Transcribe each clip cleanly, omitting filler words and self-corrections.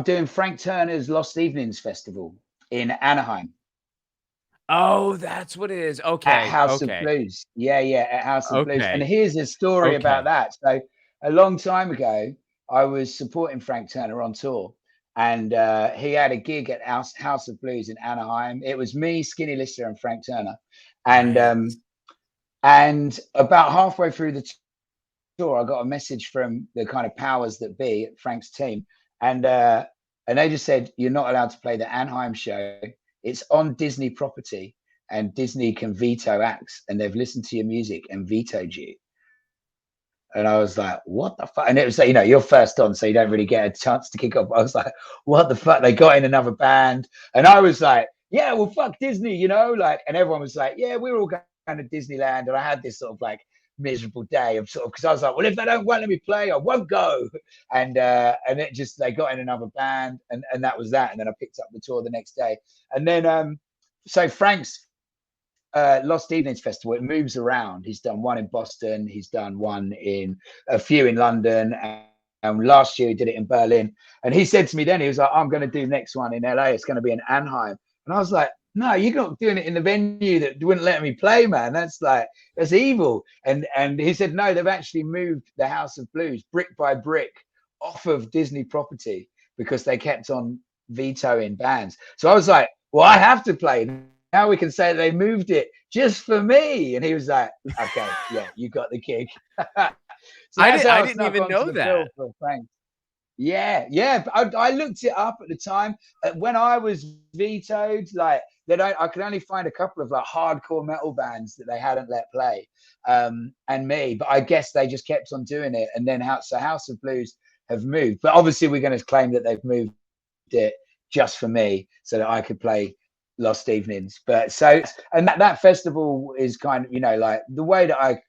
doing Frank Turner's Lost Evenings Festival in Anaheim Oh, that's what it is. at Okay, House of okay, Blues. Yeah, yeah, at House of Blues. And okay, here's a story about okay. that. So a long time ago, I was supporting Frank Turner on tour, and he had a gig at House of Blues in Anaheim. It was me, Skinny Lister, and Frank Turner, and Right. about halfway through the tour, I got a message from the kind of powers that be at Frank's team, and they just said, "You're not allowed to play the Anaheim show. It's on Disney property, and Disney can veto acts, and they've listened to your music and vetoed you." And I was like, "What the fuck?" And it was, you're first on, so you don't really get a chance to kick off. I was like, "What the fuck?" They got in another band, and I was like, "Yeah, well, fuck Disney," like, and everyone was like, "Yeah, we're all going to Disneyland." And I had this sort of like miserable day of sort of, because I was like, "Well, if they don't want let me play, I won't go." And it just, they got in another band, and that was that. And then I picked up the tour the next day, and then so Frank's Lost Evenings Festival, it moves around. He's done one in Boston, he's done a few in London, and last year he did it in Berlin. And he said to me then, he was like, "I'm going to do next one in LA. It's going to be in Anaheim." And I was like, "No, you're not doing it in the venue that wouldn't let me play, man. That's evil." And he said, "No, they've actually moved the House of Blues brick by brick off of Disney property because they kept on vetoing bands." So I was like, "Well, I have to play. Now we can say they moved it just for me." And he was like, "Okay, yeah, you got the gig." So that's how I I didn't snuck even onto know the bill that. for Frank. Yeah, yeah. I looked it up at the time. When I was vetoed, like, I could only find a couple of like hardcore metal bands that they hadn't let play, and me. But I guess they just kept on doing it. And then House of Blues have moved. But obviously, we're going to claim that they've moved it just for me so that I could play Lost Evenings. But so, and that festival is kind of, like, the way that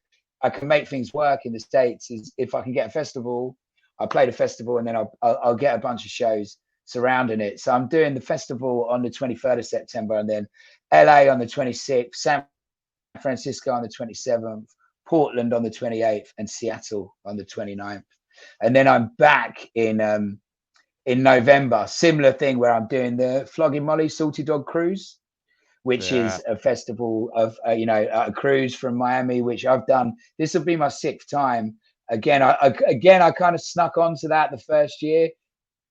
I can make things work in the States is, if I can get a festival, I play the festival, and then I'll get a bunch of shows surrounding it. So I'm doing the festival on the 23rd of September, and then LA on the 26th, San Francisco on the 27th, Portland on the 28th, and Seattle on the 29th. And then I'm back in November, similar thing, where I'm doing the Flogging Molly Salty Dog Cruise, which Yeah. is a festival of, a cruise from Miami, which I've done. This will be my 6th time. Again, I kind of snuck onto that the first year.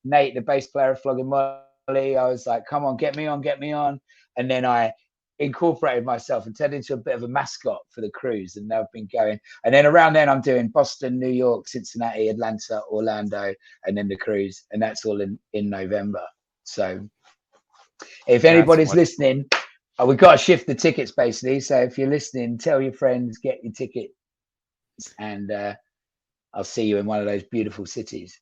Nate, the bass player of Flogging Molly, I was like, "Come on, get me on, get me on." And then I incorporated myself and turned into a bit of a mascot for the cruise, and they've been going. And then around then, I'm doing Boston, New York, Cincinnati, Atlanta, Orlando, and then the cruise, and that's all in November. So if That's anybody's what. listening, we've got to shift the tickets, basically. So if you're listening, tell your friends, get your tickets, and I'll see you in one of those beautiful cities.